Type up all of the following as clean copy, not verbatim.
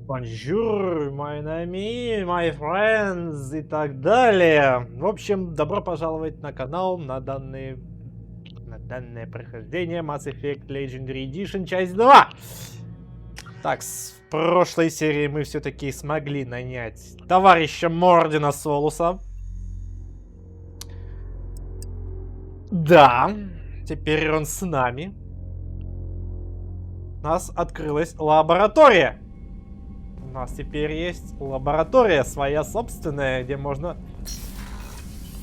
Bonjour, my name, my friends и так далее. В общем, добро пожаловать на канал на данное прохождение Mass Effect Legendary Edition, часть 2. Так, в прошлой серии мы все-таки смогли нанять товарища Мордена Солуса. Да, теперь он с нами. У нас открылась лаборатория. У нас теперь есть лаборатория своя собственная, где можно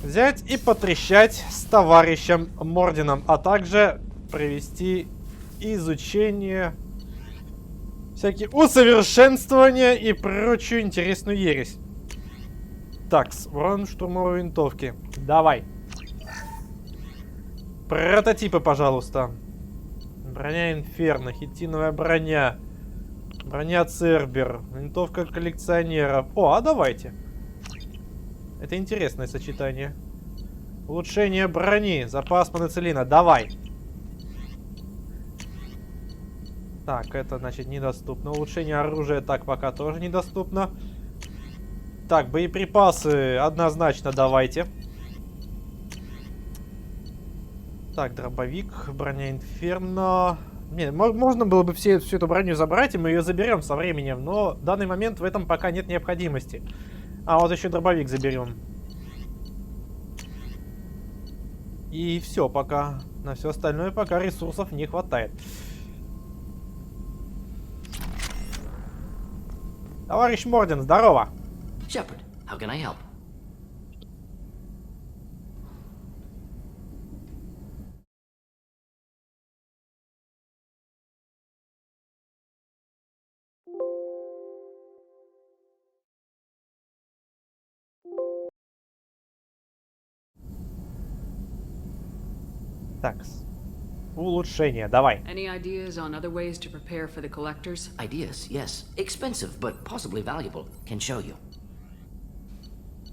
взять и потрещать с товарищем Морденом, а также провести изучение, всякие усовершенствования и прочую интересную ересь. Так, урон штурмовой винтовки. Давай. Прототипы, пожалуйста. Броня Инферно, хитиновая броня. Броня Цербер, винтовка коллекционера. О, а давайте. Это интересное сочетание. Улучшение брони, запас панициллина. Давай. Так, это, значит, недоступно. Улучшение оружия так пока тоже недоступно. Так, боеприпасы однозначно давайте. Так, дробовик, броня Инферно. Не, можно было бы всю эту броню забрать, и мы ее заберем со временем, но в данный момент в этом пока нет необходимости. А вот еще дробовик заберем. И все пока. На все остальное пока ресурсов не хватает. Товарищ Морден, здорово! Shepard, how can I help? Так, улучшение, давай. Any ideas on other ways to prepare for the collectors? Ideas, yes. Expensive, but possibly valuable. Can show you.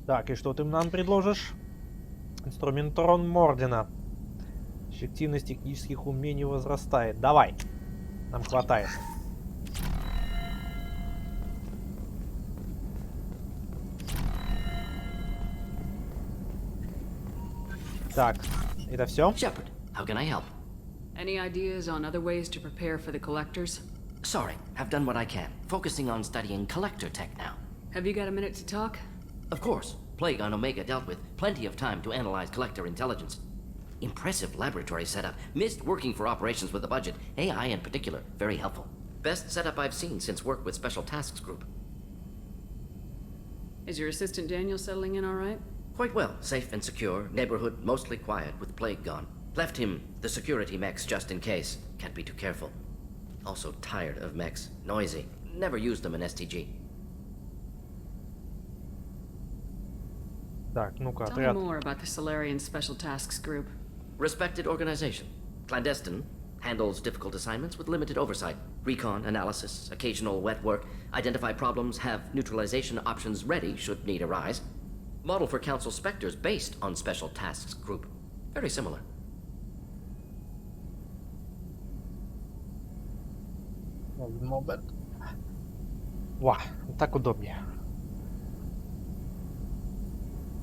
Так, и что ты нам предложишь? Инструментарон Мордена. Эффективность технических умений возрастает. Давай. Нам хватает. Так, это все? Shepard, how can I help? Any ideas on other ways to prepare for the collectors? Sorry, have done what I can. Focusing on studying collector tech now. Have you got a minute to talk? Of course. Plague on Omega dealt with. Plenty of time to analyze collector intelligence. Impressive laboratory setup. Missed working for operations with a budget. AI in particular. Very helpful. Best setup I've seen since work with Special Tasks Group. Is your assistant Daniel settling in all right? Quite well. Safe and secure. Neighborhood mostly quiet with Plague gone. Left him the security mechs just in case. Can't be too careful. Also tired of mechs. Noisy. Never used them in STG. Так, ну-ка, Tell me отряд. more about the Solarian Special Tasks Group. Respected organization. Clandestine. Handles difficult assignments with limited oversight. Recon, analysis, occasional wet work. Identify problems, have neutralization options ready should need arise. Model for Council Spectres based on Special Tasks Group. Very similar. Момент. Ва, так удобнее.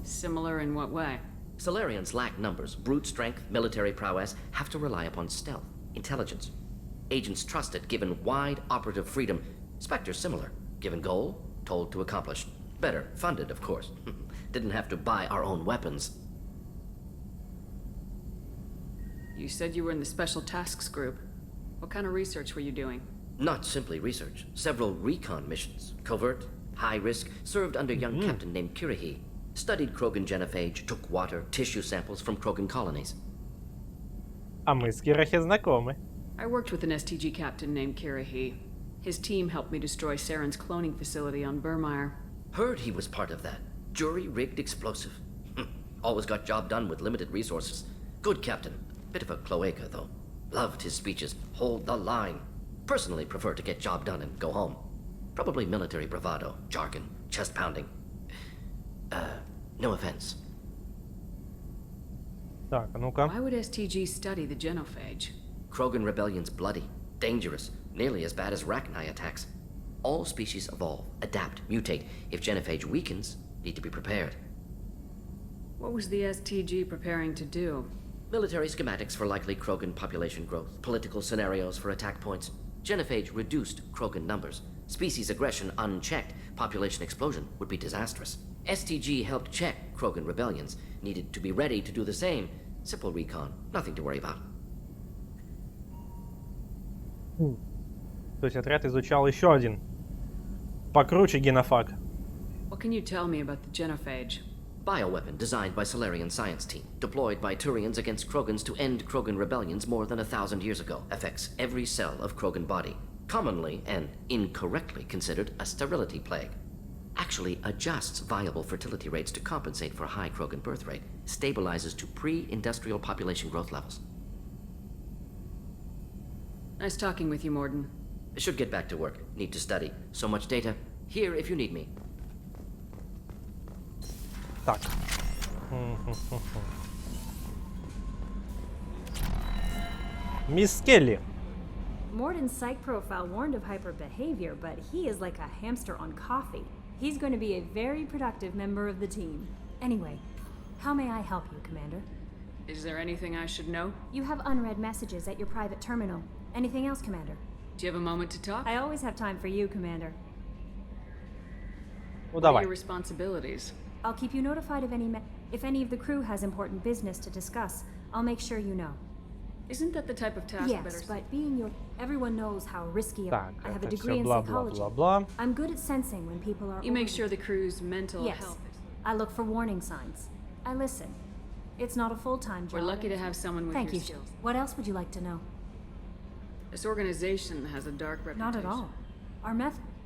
Similar in what way? Solarians lack numbers, brute strength, military prowess, have to rely upon stealth, intelligence. Agents trusted, given wide operative freedom. Spectres similar, given goal, told to accomplish. Better, funded, of course. Didn't have to buy our own weapons. You said you were in the Special Tasks Group. What kind of research were you doing? Not simply research, several recon missions. Covert, high risk, served under a young captain named Kirihi. Studied Krogan genophage, took water, tissue samples from Krogan colonies. А мы с Кирахи знакомы. I worked with an STG captain named Kirihi. His team helped me destroy Saren's cloning facility on Burmire. Heard he was part of that. Jury-rigged explosive. Always got job done with limited resources. Good captain. Bit of a cloaca, though. Loved his speeches. Hold the line. Personally prefer to get job done and go home. Probably military bravado, jargon, chest pounding. No offense. Так, а ну-ка. Why would STG study the genophage? Krogan rebellion's bloody, dangerous, nearly as bad as Rachni attacks. All species evolve, adapt, mutate. If genophage weakens, need to be prepared. What was the STG preparing to do? Military schematics for likely Krogan population growth, political scenarios for attack points. Genophage reduced Krogan numbers. Species aggression unchecked, population explosion would be disastrous. STG helped check Krogan rebellions, needed to be ready to do the same. Simple recon, nothing to worry about. То есть отряд изучал еще один покруче генофаг. What can you tell me about the genophage? Bioweapon designed by Solarian science team, deployed by Turians against Krogans to end Krogan rebellions more than 1,000 years ago. Affects every cell of Krogan body. Commonly and incorrectly considered a sterility plague. Actually adjusts viable fertility rates to compensate for high Krogan birth rate. Stabilizes to pre-industrial population growth levels. Nice talking with you, Morden. Should get back to work. Need to study. So much data. Here if you need me. Так. Мисс Келли. Morden's psych profile warned of hyper behavior, but he is like a hamster on coffee. He's going to be a very productive member of the team. Anyway, how may I help you, Commander? Is there anything I should know? You have unread messages at your private terminal. Anything else, Commander? Do you have a moment to talk? I always have time for you, Commander. Ну What are давай. your responsibilities? I'll keep you notified of if any of the crew has important business to discuss. I'll make sure you know. Isn't that the type of task better Yes, but being your... Everyone knows how risky Так, I have a это degree все in psychology. бла-бла-бла-бла. I'm good at sensing when people are... You make overly- sure the crew's mental Yes. health is... I look for warning signs. I listen. It's not a full-time job. We're lucky to have someone with Thank your you. skills. What else would you like to know? This organization has a dark reputation. Not at all.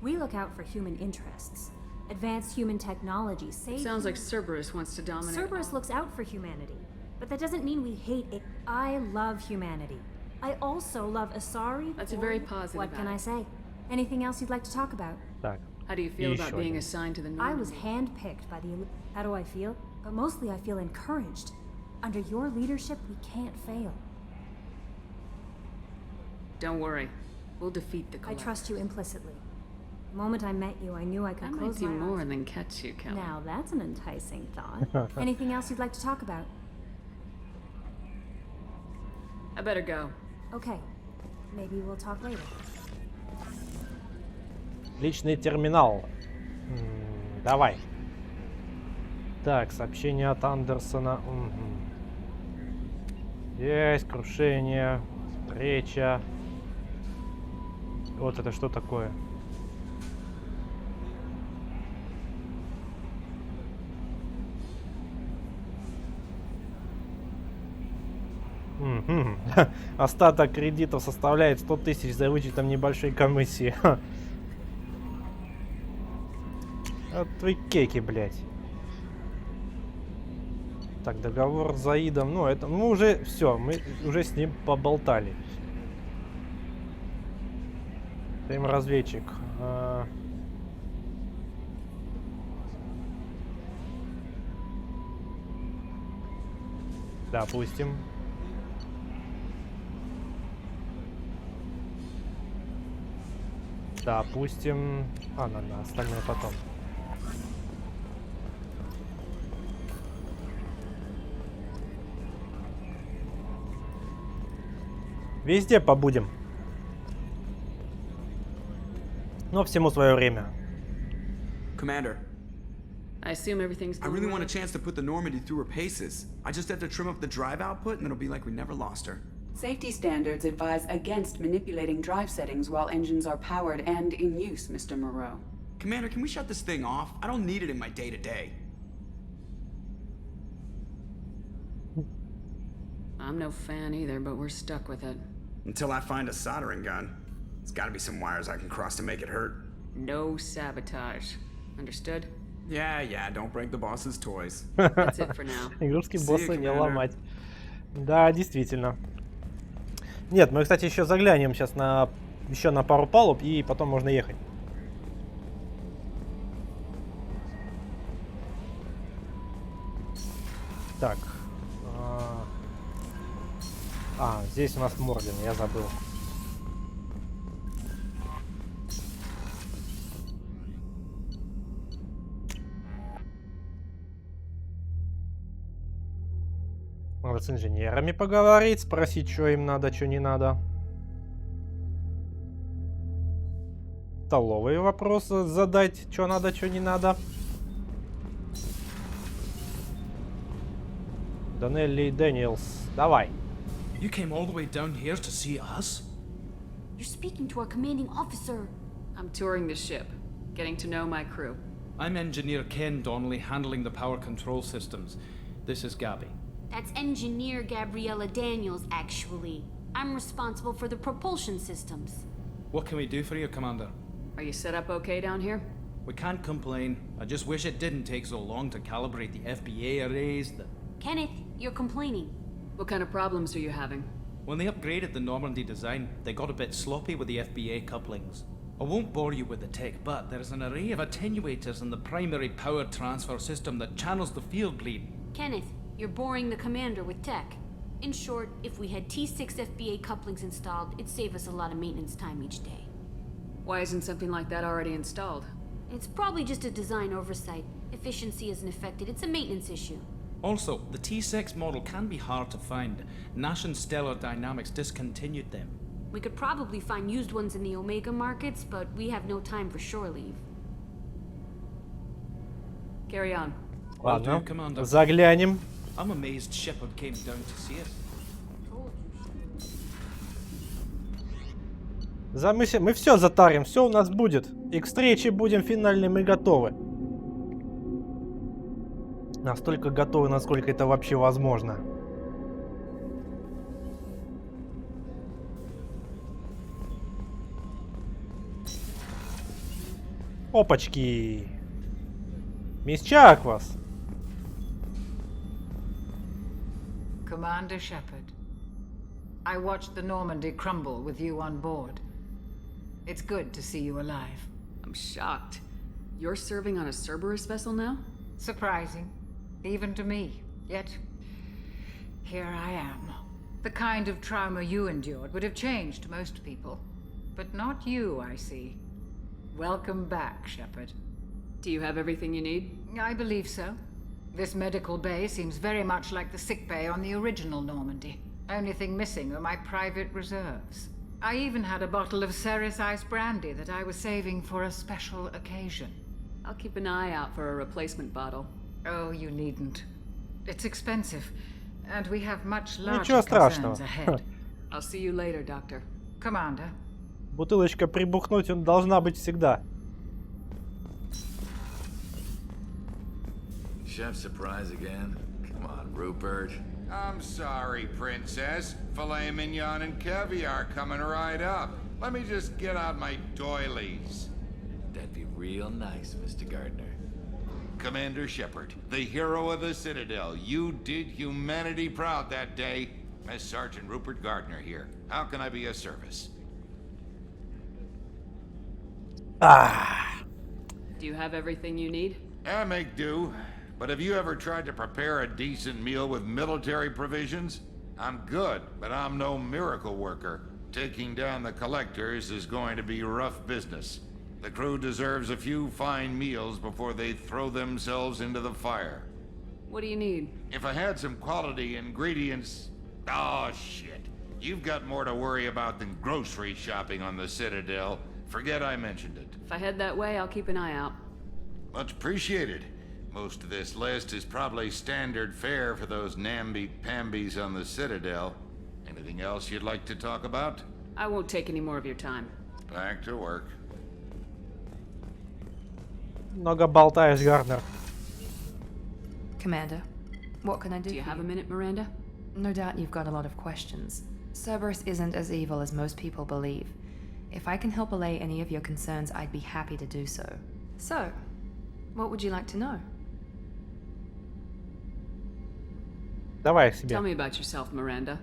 We look out for human interests. Advanced human technology saves... Sounds like Cerberus wants to dominate. Cerberus looks out for humanity. But that doesn't mean we hate it. I love humanity. I also love Asari. That's a very positive What can I attitude. say? Anything else you'd like to talk about? Так. How do you feel Еще about being один. assigned to the I was Normandy? handpicked by the... How do I feel? But mostly I feel encouraged. Under your leadership, we can't fail. Don't worry. We'll defeat the I Collect. trust you implicitly. The moment I met you, I knew I That could might close do my more eyes. than catch you, Kelly. Now that's an enticing thought. Anything else you'd like to talk about? I better go. Okay. Maybe we'll talk later. Личный терминал. Давай. Так, сообщение от Андерсона. Есть крушение. Встреча. Вот это что такое? Остаток кредитов составляет 100 тысяч за вычетом небольшой комиссии. Вот вы кеки, блядь. Так, договор с Заидом. Ну, это мы уже все, мы уже с ним поболтали. Разведчик. Допустим. Допустим. Ладно, остальное потом. Везде побудем. Но всему свое время. Commander, I assume everything's I going really want a well? chance to put the Normandy through her paces. I just have to trim up the drive output and it'll be like we never lost her. Safety standards advise against manipulating drive settings while engines are powered and in use, Mr. Moreau. Commander, can we shut this thing off? I don't need it in my day-to-day. I'm no fan either, but we're stuck with it. Until I find a soldering gun. There's gotta be some wires I can cross to make it hurt. No sabotage. Understood? Yeah, don't break the boss's toys. That's it for now. Игрушки See you, босса не Commander. ломать. Да, действительно. Нет, мы, кстати, еще заглянем сейчас на еще на пару палуб, и потом можно ехать. Так. Здесь у нас Морген, я забыл. Может, с инженерами поговорить, спросить, что им надо, что не надо. Столовые вопросы задать, что надо, что не надо. Данелли и Дэниелс, давай. You came all the way down here to see us? You're speaking to our commanding officer. I'm touring the ship, getting to know my crew. I'm Engineer Ken Donnelly, handling the power control systems. This is Gabby. That's Engineer Gabriella Daniels, actually. I'm responsible for the propulsion systems. What can we do for you, Commander? Are you set up okay down here? We can't complain. I just wish it didn't take so long to calibrate the FBA arrays. Kenneth, you're complaining. What kind of problems are you having? When they upgraded the Normandy design, they got a bit sloppy with the FBA couplings. I won't bore you with the tech, but there's an array of attenuators in the primary power transfer system that channels the field bleed. Kenneth, you're boring the commander with tech. In short, if we had T6 FBA couplings installed, it'd save us a lot of maintenance time each day. Why isn't something like that already installed? It's probably just a design oversight. Efficiency isn't affected, it's a maintenance issue. Also, the T6 model can be hard to find. Nash and Stellar Dynamics discontinued them. We could probably find used ones in the Omega markets, but we have no time for shore leave. Carry on. Will do, Ладно, Commander. заглянем. I'm amazed Shepard came down to see us. Мы все затарим, все у нас будет. И к встрече будем финальным и готовы. Настолько готовы, насколько это вообще возможно. Опачки! Мисчак вас! Commander Shepard, I watched the Normandy crumble with you on board. It's good to see you alive. I'm shocked. You're serving on a Cerberus vessel now? Surprising, even to me. Yet, here I am. The kind of trauma you endured would have changed most people. But not you, I see. Welcome back, Shepard. Do you have everything you need? I believe so. This medical bay seems very much like the sick bay on the original Normandy. Only thing missing are my private reserves. I even had a bottle of Ceres Ice brandy that I was saving for a special occasion. I'll keep an eye out for a replacement bottle. Oh, you needn't. It's expensive, and we have much larger Ничего страшного. concerns ahead. I'll see you later, Doctor. Commander. Бутылочка прибухнуть он должна быть всегда. Chef surprise again? Come on, Rupert. I'm sorry, Princess. Filet mignon and caviar coming right up. Let me just get out my doilies. That'd be real nice, Mr. Gardner. Commander Shepard, the hero of the Citadel. You did humanity proud that day. Miss Sergeant Rupert Gardner here. How can I be of service? Do you have everything you need? I make do. But have you ever tried to prepare a decent meal with military provisions? I'm good, but I'm no miracle worker. Taking down the collectors is going to be rough business. The crew deserves a few fine meals before they throw themselves into the fire. What do you need? If I had some quality ingredients... Oh, shit. You've got more to worry about than grocery shopping on the Citadel. Forget I mentioned it. If I head that way, I'll keep an eye out. Much appreciated. Most of this list is probably standard fare for those namby-pambies on the Citadel. Anything else you'd like to talk about? I won't take any more of your time. Back to work. Много болтаешь, Гарднер. Commander, what can I do Do you for have a minute, Miranda? No doubt you've got a lot of questions. Cerberus isn't as evil as most people believe. If I can help allay any of your concerns, I'd be happy to do so. So, what would you like to know? Давай к себе. Tell me about yourself, Miranda.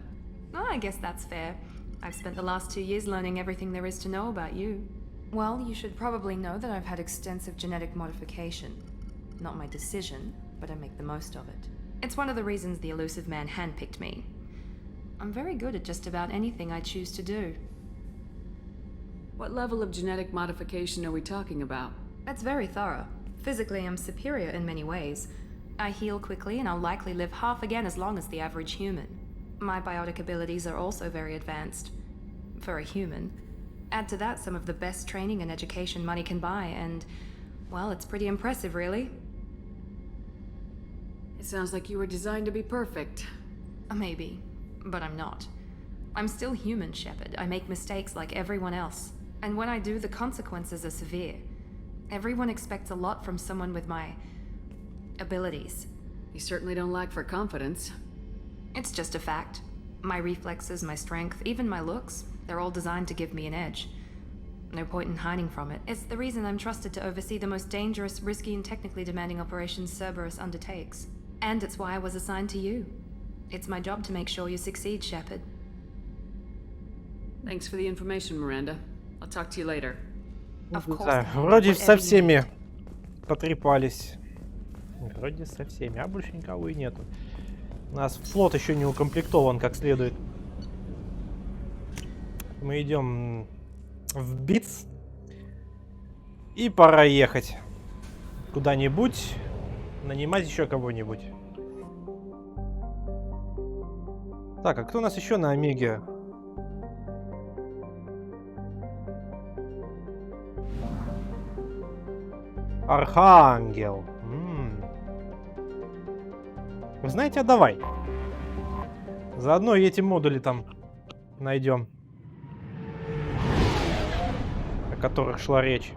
Oh, I guess that's fair. I've spent the last 2 years learning everything there is to know about you. Well, you should probably know that I've had extensive genetic modification. Not my decision, but I make the most of it. It's one of the reasons the elusive man handpicked me. I'm very good at just about anything I choose to do. What level of genetic modification are we talking about? That's very thorough. Physically, I'm superior in many ways. I heal quickly and I'll likely live half again as long as the average human. My biotic abilities are also very advanced. For a human. Add to that some of the best training and education money can buy, and, well, it's pretty impressive, really. It sounds like you were designed to be perfect. Maybe, but I'm not. I'm still human, Shepard. I make mistakes like everyone else. And when I do, the consequences are severe. Everyone expects a lot from someone with my abilities. You certainly don't lack for confidence. It's just a fact. My reflexes, my strength, even my looks, they're all designed to give me an edge. No point in hiding from it. It's the reason I'm trusted to oversee the most dangerous, risky, and technically demanding operations Cerberus undertakes. And it's why I was assigned to you. It's my job to make sure you succeed, Shepard. Thanks for the information, Miranda. I'll talk to you later. Of Не course. знаю, вроде со всеми потрепались. Вроде со всеми, а больше никого и нету. У нас флот еще не укомплектован как следует. Мы идем в Битс. И пора ехать куда-нибудь, нанимать еще кого-нибудь. Так, а кто у нас еще на Омеге? Архангел. Вы знаете, а давай. Заодно и эти модули там найдем, о которых шла речь.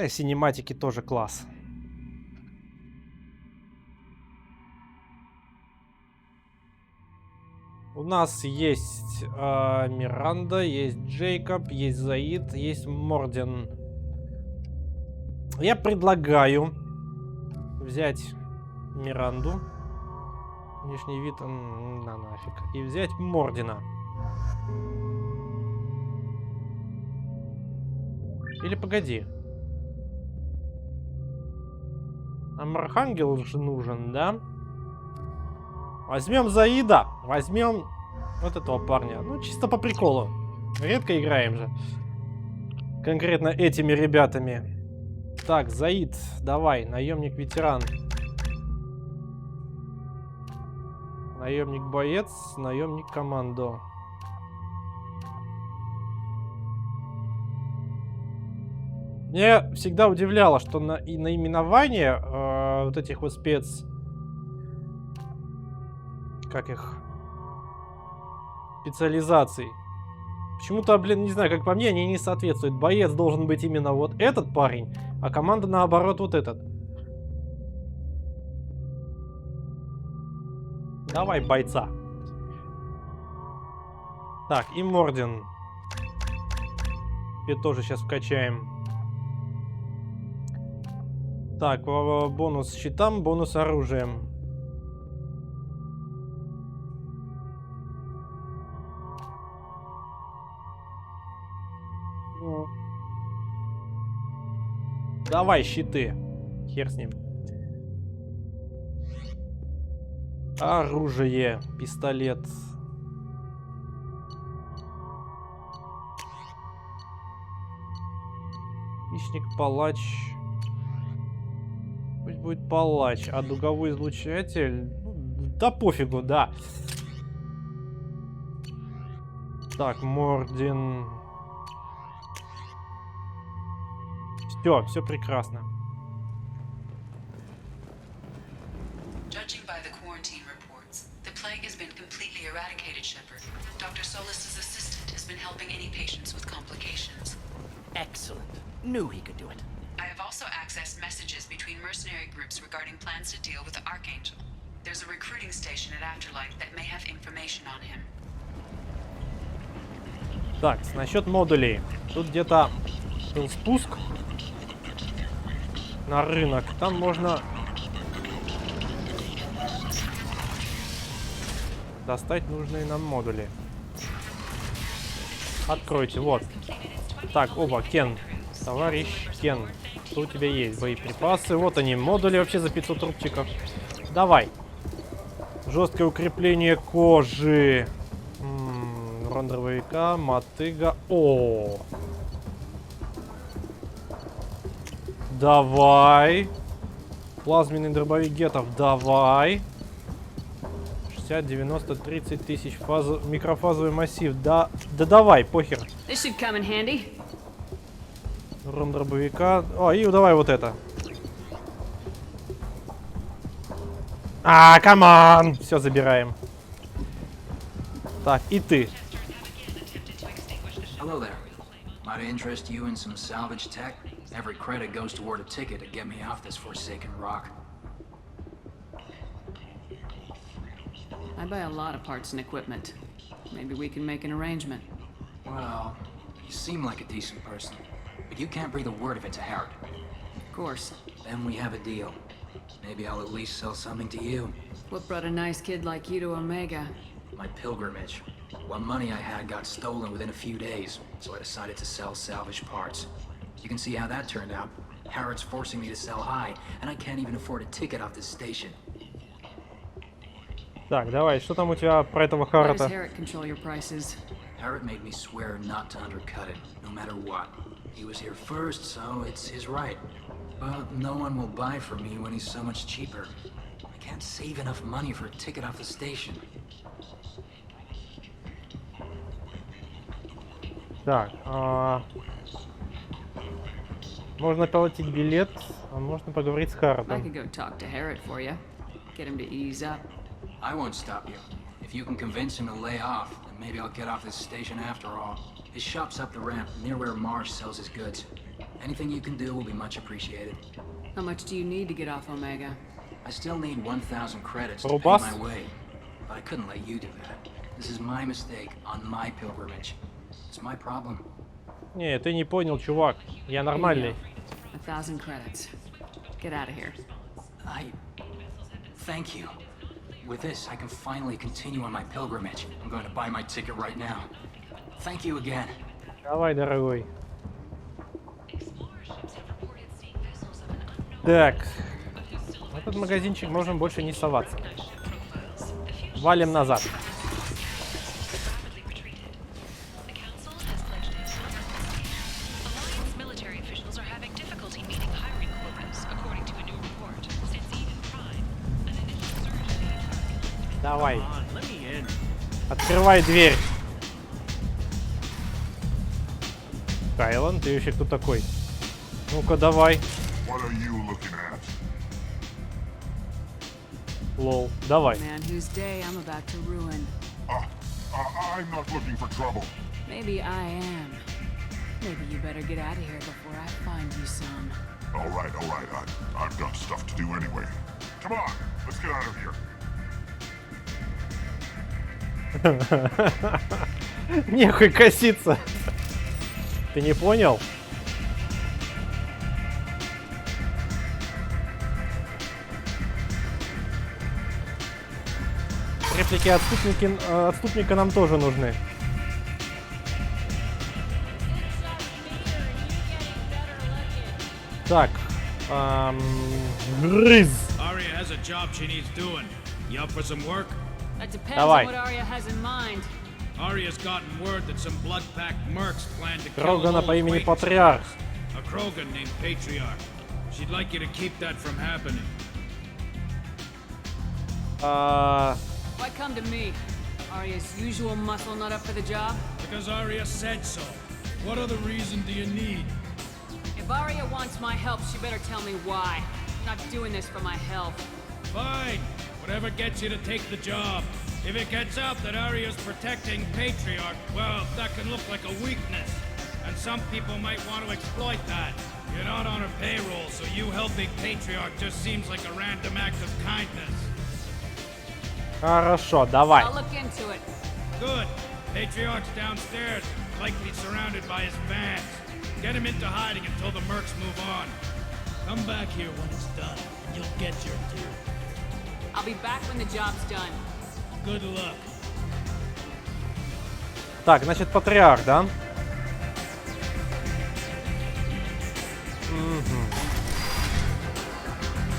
Синематики тоже класс. У нас есть Миранда, есть Джейкоб, есть Заид, есть Морден. Я предлагаю взять Миранду. Внешний вид, на нафиг. И взять Мордена. Или погоди. Нам Архангел же нужен, да? Возьмем Заида. Возьмем вот этого парня. Ну, чисто по приколу. Редко играем же. Конкретно этими ребятами. Так, Заид, давай. Наемник-ветеран. Наемник-боец. Наемник-командо. Меня всегда удивляло, что наименование вот этих вот как их? Специализаций. Почему-то, блин, не знаю, как по мне, они не соответствуют. Боец должен быть именно вот этот парень, а команда наоборот вот этот. Давай бойца. Так, и Морден. И тоже сейчас вкачаем. Так, бонус щитам, бонус оружием. Давай щиты. Хер с ним. Оружие. Пистолет. Хищник-палач. Пусть будет палач. А дуговой излучатель? Да пофигу, да. Так, Морден. Все прекрасно. Judging by the quarantine reports, the plague has been completely eradicated, Shepard. Dr. Solis's assistant has been helping any patients with complications. Excellent. Knew he could do it. I have also accessed messages between mercenary groups regarding plans to deal with the Archangel. There's a recruiting station at Afterlife that may have information on him. Так, насчет модулей. Тут где-то был спуск на рынок. Там можно достать нужные нам модули. Откройте, вот. Так, оба, Кен. Товарищ Кен, что у тебя есть? Боеприпасы. Вот они, модули вообще за 500 рубчиков. Давай. Жесткое укрепление кожи. Урон дробовика, мотыга. О. Давай. Плазменный дробовик гетов. Давай. 60, 90, 30 тысяч. Микрофазовый массив. Да давай, похер. Урон дробовика. О, и давай вот это. Камон! Все, забираем. Так, и ты. Hello there. Might I interest you in some salvage tech? Every credit goes toward a ticket to get me off this forsaken rock. I buy a lot of parts and equipment. Maybe we can make an arrangement. Well, you seem like a decent person, but you can't breathe a word of it to Harrod. Of course. Then we have a deal. Maybe I'll at least sell something to you. What brought a nice kid like you to Omega? My pilgrimage. What money I had got stolen within a few days, so I decided to sell salvaged parts. You can see how that turned out. Harrod's forcing me to sell high, and I can't even afford a ticket off this station. Так, давай, что там у тебя про этого Харрода? Harrod made me swear not to undercut it, no matter what. He was here first, so it's his right. But no one will buy from me when he's so much cheaper. I can't save enough money for a ticket off the station. Так, можно платить билет, а можно поговорить с Харродом. I won't stop you. If you can convince him to lay off, then maybe I'll get off this station after all. His shop's up the ramp, near where Marsh sells his goods. Anything you can do will be much appreciated. How much do you need to get off Omega? I still need 1,000 credits to pay my way, but I couldn't let you do that. This is my mistake on my pilgrimage. It's my problem. Не, ты не понял, чувак. Я нормальный. 1,000 credits. Get out of here. Thank you. With this, I can finally continue on my pilgrimage. I'm going to buy my ticket right now. Thank you again. Давай, дорогой. Так. В этот магазинчик можем больше не соваться. Валим назад. Давай. Открывай дверь. Кайлан, ты вообще кто такой? Ну-ка, давай. Лол, давай. Man whose day I'm about to ruin. I'm not looking for trouble. Maybe I am. Maybe you better get out of here before I find you some. All right. I've got stuff to do anyway. Come on, let's get out of here. Нехуй коситься. Ты не понял? Реплики отступника нам тоже нужны. Так. Грыз. That depends Давай. on what Arya has in mind. Arya's gotten word that some blood-packed mercs plan to kill Крогана по имени Патриарх. A Krogan named Patriarch. She'd like you to keep that from happening. Why come to me? Arya's usual muscle not up for the job? Because Arya said so. What other reason do you need? If Arya wants my help, she better tell me why. I'm not doing this for my health. Fine. Whatever gets you to take the job. If it gets out that Arya's protecting Patriarch, well, that can look like a weakness. And some people might want to exploit that. You're not on her payroll, so you helping Patriarch just seems like a random act of kindness. Хорошо, давай. I'll look into it. Good. Patriarch's downstairs, likely surrounded by his fans. Get him into hiding until the mercs move on. Come back here when it's done, and you'll get your due. I'll be back when the job's done. Good luck. Так, значит, Патриарх, да?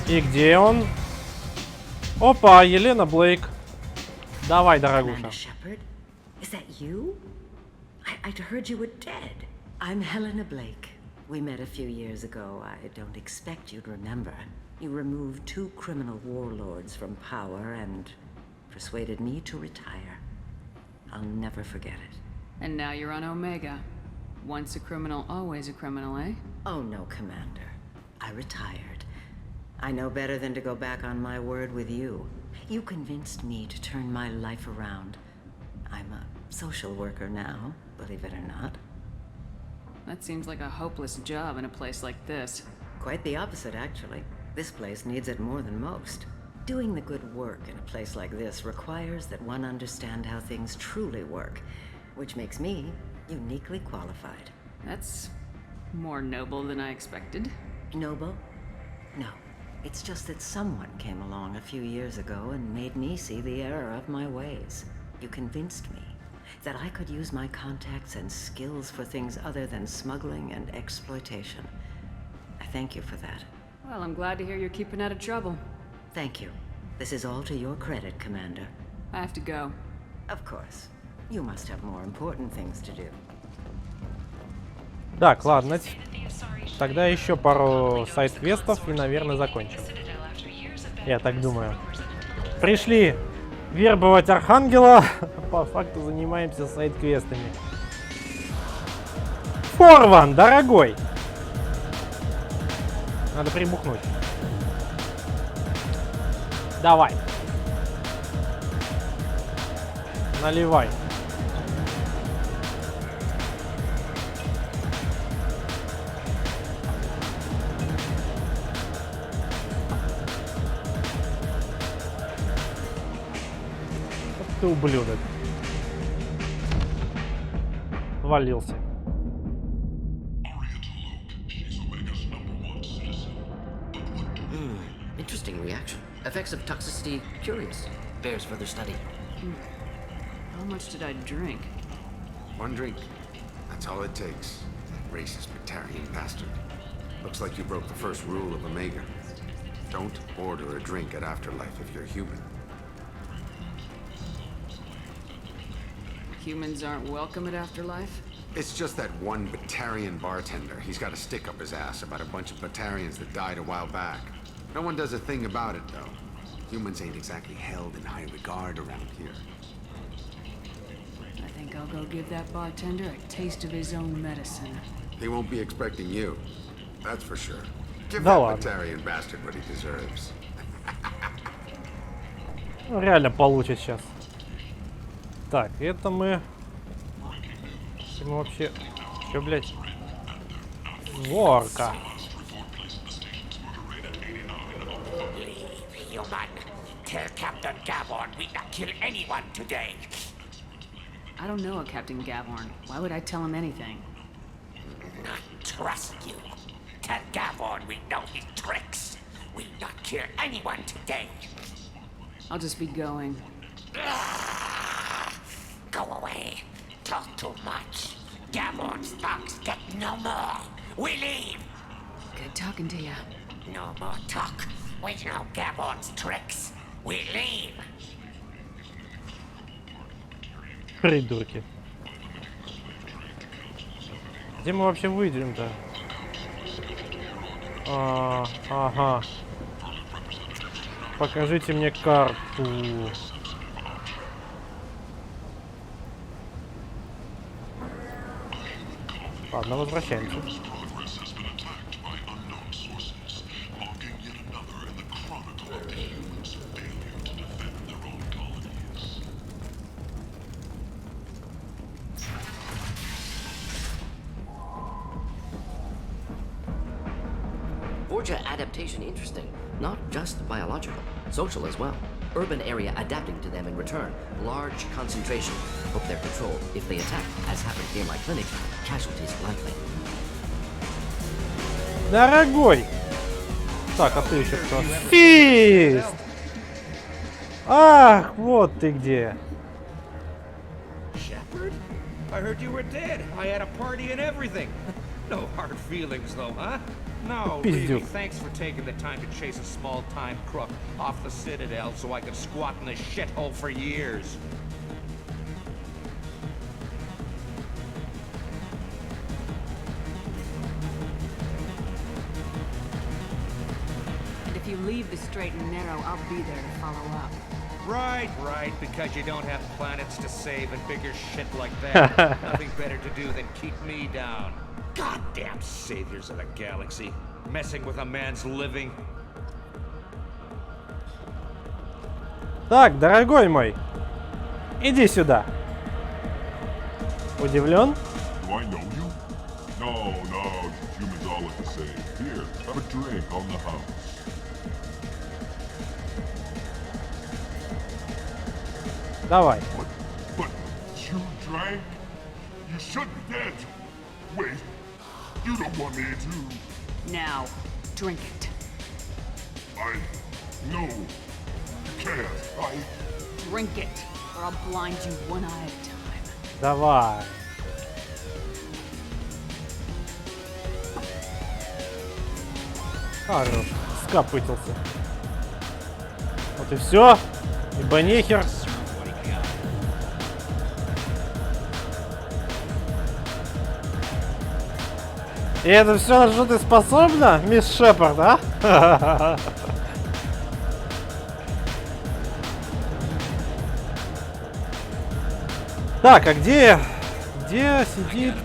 И где он? Опа, Елена Блейк. Давай, дорогуша. Commander Shepard? Is that you? I'd heard you were dead. I'm Helena Blake. We met a few years ago. I don't expect you'd remember. You removed 2 criminal warlords from power and persuaded me to retire. I'll never forget it. And now you're on Omega. Once a criminal, always a criminal, eh? Oh no, Commander. I retired. I know better than to go back on my word with you. You convinced me to turn my life around. I'm a social worker now, believe it or not. That seems like a hopeless job in a place like this. Quite the opposite, actually. This place needs it more than most. Doing the good work in a place like this requires that one understand how things truly work, which makes me uniquely qualified. That's more noble than I expected. Noble? No. It's just that someone came along a few years ago and made me see the error of my ways. You convinced me that I could use my contacts and skills for things other than smuggling and exploitation. I thank you for that. Well, I'm glad to hear you're keeping out of trouble. Thank you. This is all to your credit, Commander. I have to go. Of course. You must have more important things to do. Так, ладно. Тогда еще пару сайд-квестов и, наверное, закончим. Я так думаю. Пришли вербовать Архангела. По факту занимаемся сайд-квестами. Форван, дорогой! Надо прибухнуть. Давай. Наливай. Вот ты ублюдок. Валился. Interesting reaction. Effects of toxicity, curious. Bears further study. How much did I drink? 1 drink. That's all it takes. That racist Batarian bastard. Looks like you broke the first rule of Omega. Don't order a drink at Afterlife if you're human. Humans aren't welcome at Afterlife? It's just that one Batarian bartender. He's got a stick up his ass about a bunch of Batarians that died a while back. No one does a thing about it, though. Humans ain't exactly held in high regard around here. I think I'll go give that bartender a taste of his own medicine. He won't be expecting you. That's for sure. Give Да that ладно. Batarian bastard what he deserves. Ну, реально получит сейчас. Так, это мы... Мы вообще... Чё, блядь? Ворка. Human, tell Captain Gavorn we not kill anyone today. I don't know a Captain Gavorn. Why would I tell him anything? Not trust you. Tell Gavorn we know his tricks. We not kill anyone today. I'll just be going. Go away. Talk too much. Gavorn's thugs get no more. We leave. Good talking to you. No more talk. We know Gavorn's tricks. We leave. Придурки. Где мы вообще выйдем-то? Ага. Покажите мне карту. Ладно, возвращаемся. Borgia adaptation interesting. Not just biological, social as well. Urban area adapting to them in return. Large concentration. Hope they're controlled. If they attack, as happened near my clinic, casualties likely. Дорогой! Так, а ты еще кто? Фист! Ах, вот ты где. Shepard? I heard you were dead. I had a party and everything. No hard feelings, though, huh? No, Пиздюк. really, thanks for taking the time to chase a small-time crook off the Citadel so I could squat in this shithole for years. And if you leave the straight and narrow, I'll be there to follow up. Right, because you don't have planets to save and bigger shit like that. Nothing better to do than keep me down. Goddamn saviors of the galaxy, messing with a man's living. Так, дорогой мой, иди сюда. Удивлен? Do I know you? No, humans all look the same. Here, have a drink on the house. Давай. But you drank? You should be dead. Wait, you don't want me to. Now, drink it. No, you can't. Drink it, or I'll blind you one eye at a time. Давай. Хорош, скопытился. Вот и все. Ибо нехер. И это все, на что ты способна, мисс Шепард, а? Так, а где сидит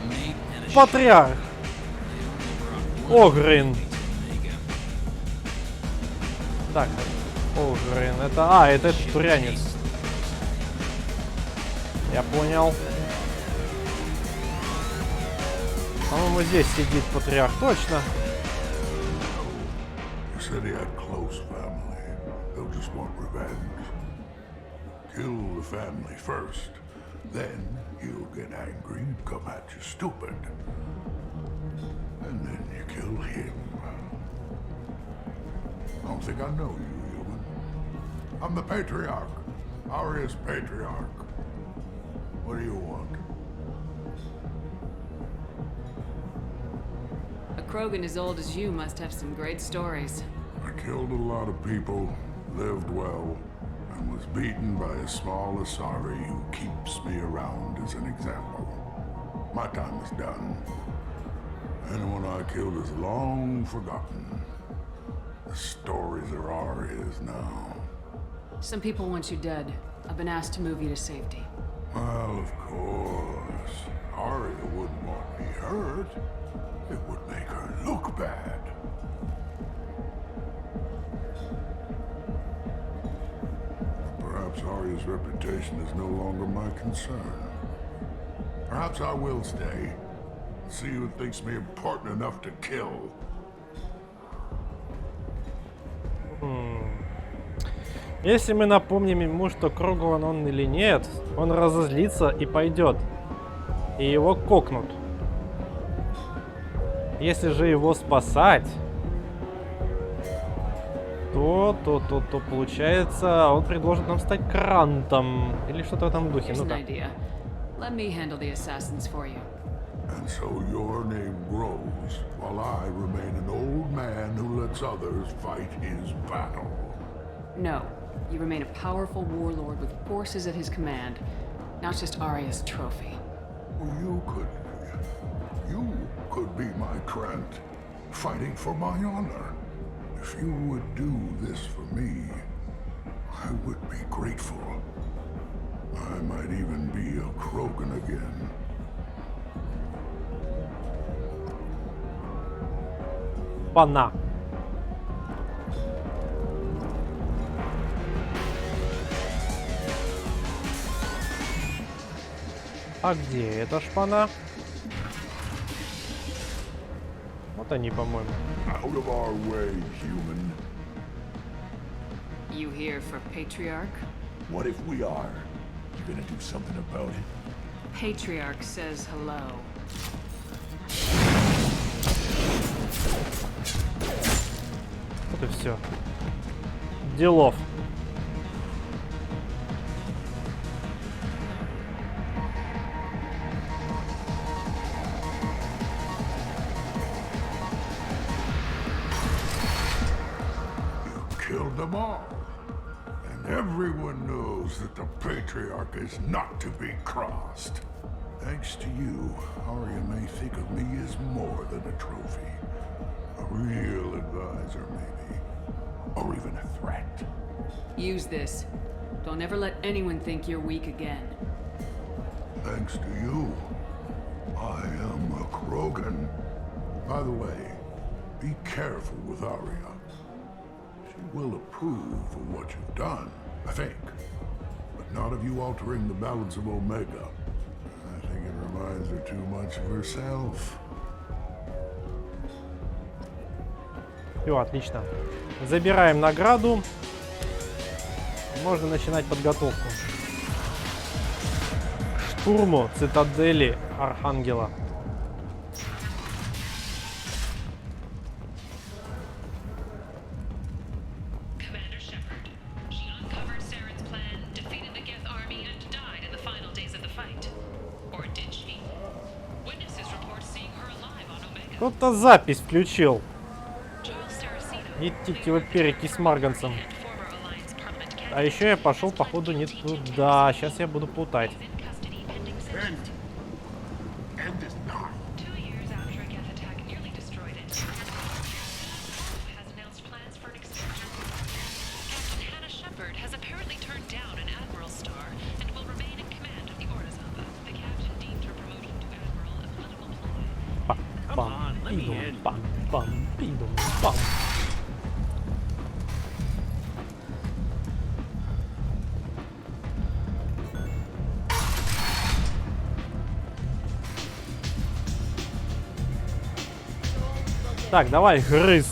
патриарх? Огрин. Так, Огрин, это этот турянец. Я понял. По-моему, здесь сидит патриарх, точно. Said he had close family. They'll just want revenge. Kill the family first. Then he'll get angry and come at you stupid. And then you kill him. I don't think I know you, human. I'm the Patriarch. Arius Patriarch. What do you want? A Krogan as old as you must have some great stories. I killed a lot of people, lived well, and was beaten by a small Asari who keeps me around as an example. My time is done. Anyone I killed is long forgotten. The stories are Aria's now. Some people want you dead. I've been asked to move you to safety. Well, of course. Aria wouldn't want me hurt. It would make her look bad. Perhaps Aria's reputation is no longer my concern. Perhaps I will stay. See who thinks me important enough to kill. Если мы напомним ему, что Круган он или нет, он разозлится и пойдет. И его кокнут. Если же его спасать, то получается, он предложит нам стать крантом. Или что-то в этом духе. Here's an Ну-ка. idea. Let me handle the assassins for you. And so your name grows, while I remain an old man who lets others fight his battle. No, you remain a powerful warlord with forces at his command, not just Aria's trophy. Well, you could be my Krant, fighting for my honor. If you would do this for me, I would be grateful. I might even be a Krogan again. Пана. А где эта шпана? Вот они, по-моему. Out of our way, human. You here for Patriarch? What if we are? You gonna do something about it? Patriarch says hello. Вот и все. Делов. them all. And everyone knows that the Patriarch is not to be crossed. Thanks to you, Arya may think of me as more than a trophy. A real advisor, maybe. Or even a threat. Use this. Don't ever let anyone think you're weak again. Thanks to you, I am a Krogan. By the way, be careful with Arya. She will approve of what you've done, I think. But not of you altering the balance of Omega. I think it reminds her too much of herself. Все, отлично. Забираем награду. Можно начинать подготовку к штурму цитадели Архангела. Commander Shepard, she uncovered Saren's plan, defeated the Geth army, and died in the final days of the fight. Or did she? Witnesses report seeing her alive on Omega. Кто-то запись включил. Идите вы переки с Марганцем. А еще я пошел, походу, не туда. Сейчас я буду плутать. Пам-пам-пидум-пам-пам-пидум-пам. Так, давай, грыз.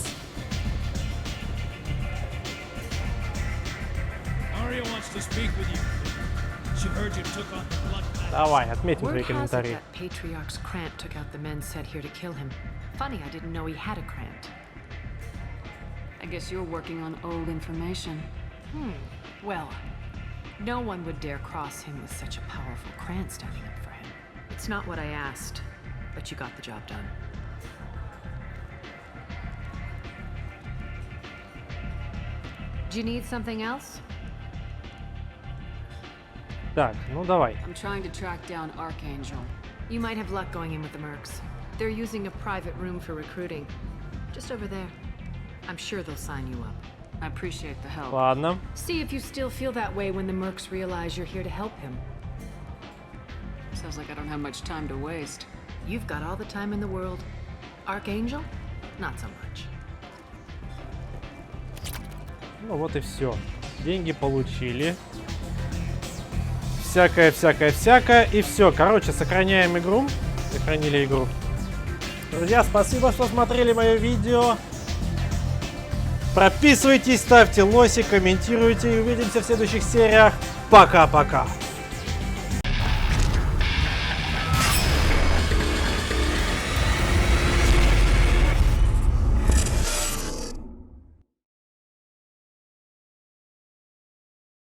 Давай, отметим твои комментарии. Patriarch's Krant took out the men set here to kill him. Funny, I didn't know he had a Krant. I guess you're working on old information. Well, no one would dare cross him with such a powerful Krant standing up for him. It's not what I asked, but you got the job done. Do you need something else? Так, ну давай. I'm trying to track down Archangel. You might have luck going in with the mercs. They're using a private room for recruiting. Just over there. I'm sure they'll sign you up. I appreciate the help. Ладно. See if you still feel that way when the mercs realize you're here to help him. Sounds like I don't have much time to waste. You've got all the time in the world. Archangel? Not so much. Ну вот и все. Деньги получили. Всякое. И все. Короче, сохраняем игру. Сохранили игру. Друзья, спасибо, что смотрели мое видео. Прописывайтесь, ставьте лоси, комментируйте. И увидимся в следующих сериях. Пока-пока.